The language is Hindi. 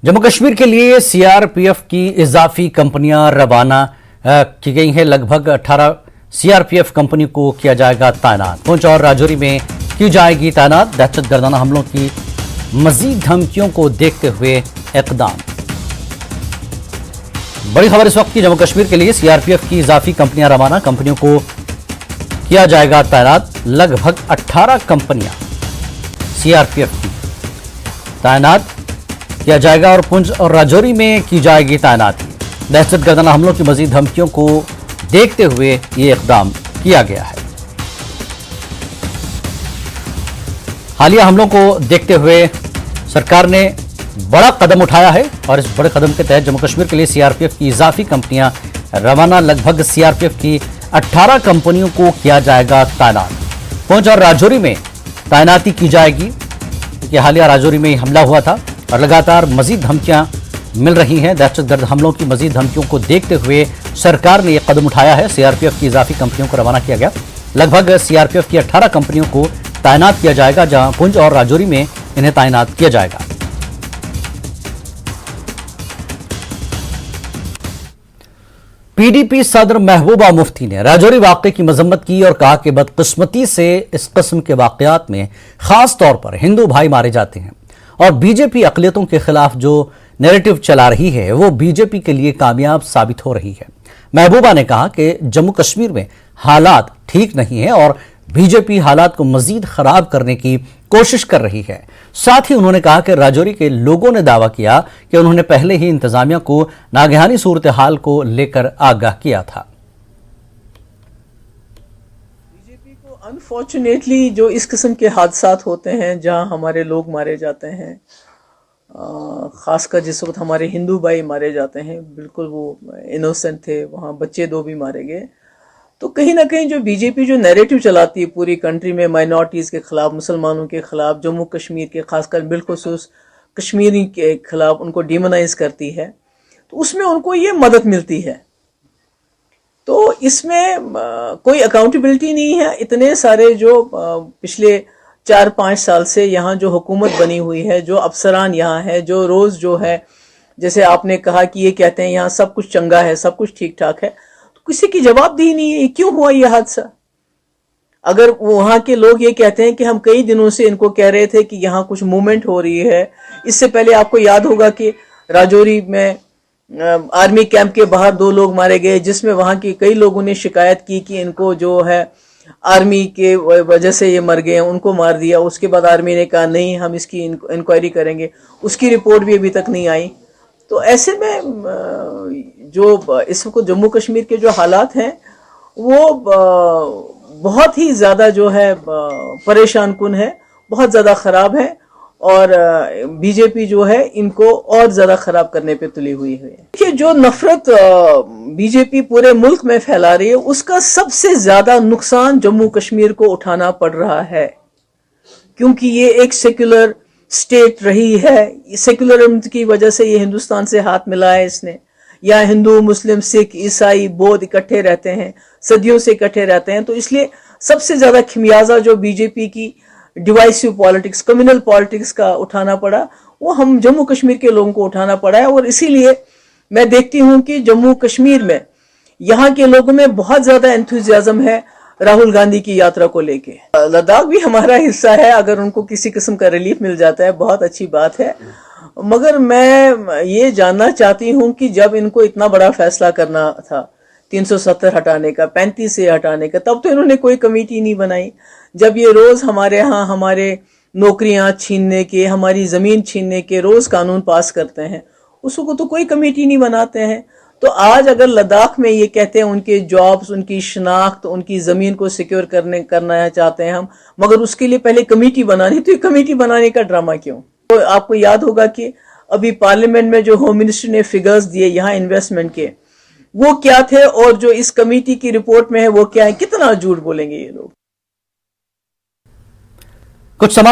जम्मू कश्मीर के लिए सीआरपीएफ की इजाफी कंपनियां रवाना की गई हैं। लगभग 18 सीआरपीएफ कंपनी को किया जाएगा तैनात। पुंछ और राजौरी में की जाएगी तैनात। दहशतगर्दाना हमलों की मजीद धमकियों को देखते हुए इकदाम। बड़ी खबर इस वक्त की, जम्मू कश्मीर के लिए सीआरपीएफ की इजाफी कंपनियां रवाना। कंपनियों को किया जाएगा तैनात। लगभग 18 कंपनियां सीआरपीएफ की तैनात किया जाएगा और पुंछ और राजौरी में की जाएगी तैनाती। दहशतगर्दाना हमलों की मजीद धमकियों को देखते हुए ये इकदाम किया गया है। हालिया हमलों को देखते हुए सरकार ने बड़ा कदम उठाया है और इस बड़े कदम के तहत जम्मू कश्मीर के लिए सीआरपीएफ की इजाफी कंपनियां रवाना। लगभग सीआरपीएफ की 18 कंपनियों को किया जाएगा तैनात। पुंछ और राजौरी में तैनाती की जाएगी कि हालिया राजौरी में हमला हुआ था और लगातार मजीद धमकियां मिल रही हैं। दहशतगर्द हमलों की मजीद धमकियों को देखते हुए सरकार ने यह कदम उठाया है। सीआरपीएफ की इजाफी कंपनियों को रवाना किया गया। लगभग सीआरपीएफ की 18 कंपनियों को तैनात किया जाएगा, जहां पुंछ और राजौरी में इन्हें तैनात किया जाएगा। पीडीपी सदर महबूबा मुफ्ती ने राजौरी वाकये की मजम्मत की और कहा कि बदकिस्मती से इस किस्म के वाकयात में खास तौर पर हिंदू भाई मारे जाते हैं और बीजेपी अक़लियतों के खिलाफ जो नैरेटिव चला रही है वो बीजेपी के लिए कामयाब साबित हो रही है। महबूबा ने कहा कि जम्मू कश्मीर में हालात ठीक नहीं है और बीजेपी हालात को मजीद खराब करने की कोशिश कर रही है। साथ ही उन्होंने कहा कि राजौरी के लोगों ने दावा किया कि उन्होंने पहले ही इंतजामिया को नागहानी सूरत हाल को लेकर आगाह किया था। बीजेपी को अनफॉर्चुनेटली जो इस किस्म के हादसात होते हैं जहां हमारे लोग मारे जाते हैं, खासकर जिस वक्त हमारे हिंदू भाई मारे जाते हैं, बिल्कुल वो इनोसेंट थे, वहाँ बच्चे 2 भी मारे गए, तो कहीं ना कहीं जो बीजेपी जो नैरेटिव चलाती है पूरी कंट्री में माइनॉरिटीज़ के खिलाफ, मुसलमानों के खिलाफ, जम्मू कश्मीर के खासकर बिलखुसूस कश्मीरी के खिलाफ उनको डिमोनाइज करती है, तो उसमें उनको ये मदद मिलती है। तो इसमें कोई अकाउंटेबिलिटी नहीं है। इतने सारे जो पिछले 4-5 साल से यहाँ जो हुकूमत बनी हुई है, जो अफसरान यहाँ है, जो रोज़ जो है, जैसे आपने कहा कि ये कहते हैं यहाँ सब कुछ चंगा है, सब कुछ ठीक ठाक है, तो किसी की जवाबदेही नहीं है। क्यों हुआ ये हादसा? अगर वहाँ के लोग ये कहते हैं कि हम कई दिनों से इनको कह रहे थे कि यहाँ कुछ मूवमेंट हो रही है। इससे पहले आपको याद होगा कि राजौरी में आर्मी कैंप के बाहर 2 लोग मारे गए, जिसमें वहाँ के कई लोगों ने शिकायत की कि इनको जो है आर्मी के वजह से ये मर गए, उनको मार दिया। उसके बाद आर्मी ने कहा नहीं, हम इसकी इंक्वायरी करेंगे। उसकी रिपोर्ट भी अभी तक नहीं आई। तो ऐसे में जो इस वक्त जम्मू कश्मीर के जो हालात हैं वो बहुत ही ज़्यादा जो है परेशान कुन है, बहुत ज़्यादा ख़राब है और बीजेपी जो है इनको और ज़्यादा ख़राब करने पे तुली हुई है। देखिए, जो नफरत बीजेपी पूरे मुल्क में फैला रही है, उसका सबसे ज़्यादा नुकसान जम्मू कश्मीर को उठाना पड़ रहा है, क्योंकि ये एक सेक्युलर स्टेट रही है। सेक्युलरिज्म की वजह से ये हिंदुस्तान से हाथ मिला है इसने। यहाँ हिंदू, मुस्लिम, सिख, ईसाई, बौद्ध इकट्ठे रहते हैं, सदियों से इकट्ठे रहते हैं। तो इसलिए सबसे ज़्यादा खमियाजा जो बीजेपी की डिवाइसिव पॉलिटिक्स, कम्युनल पॉलिटिक्स का उठाना पड़ा, वो हम जम्मू कश्मीर के लोगों को उठाना पड़ा है। और इसीलिए मैं देखती हूँ कि जम्मू कश्मीर में यहाँ के लोगों में बहुत ज़्यादा एंथुजियाज्म है राहुल गांधी की यात्रा को लेके। लद्दाख भी हमारा हिस्सा है, अगर उनको किसी किस्म का रिलीफ मिल जाता है बहुत अच्छी बात है। मगर मैं ये जानना चाहती हूँ कि जब इनको इतना बड़ा फैसला करना था 370 हटाने का, 35 से हटाने का, तब तो इन्होंने कोई कमेटी नहीं बनाई। जब ये रोज़ हमारे यहाँ हमारे नौकरियाँ छीनने के, हमारी ज़मीन छीनने के रोज़ कानून पास करते हैं, उसको तो कोई कमेटी नहीं बनाते हैं। तो आज अगर लद्दाख में ये कहते हैं उनके जॉब्स, उनकी शनाख्त, उनकी ज़मीन को सिक्योर करना चाहते हैं हम, मगर उसके लिए पहले कमेटी बनानी, तो ये कमेटी बनाने का ड्रामा क्यों? तो आपको याद होगा कि अभी पार्लियामेंट में जो होम मिनिस्टर ने फिगर्स दिए यहाँ इन्वेस्टमेंट के, वो क्या थे और जो इस कमेटी की रिपोर्ट में है वो क्या है? कितना झूठ बोलेंगे ये लोग। कुछ